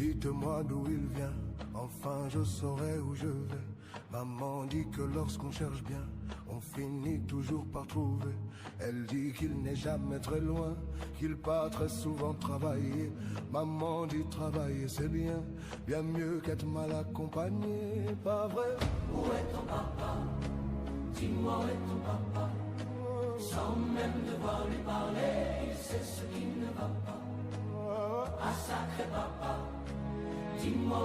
Dites-moi d'où il vient, enfin je saurai où je vais. Maman dit que lorsqu'on cherche bien, on finit toujours par trouver. Elle dit qu'il n'est jamais très loin, qu'il part très souvent travailler. Maman dit travailler c'est bien, bien mieux qu'être mal accompagné, pas vrai? Où est ton papa? Dis-moi où est ton papa? Sans même devoir lui parler, il sait ce qui ne va pas. Ah sacré papa, dis-moi.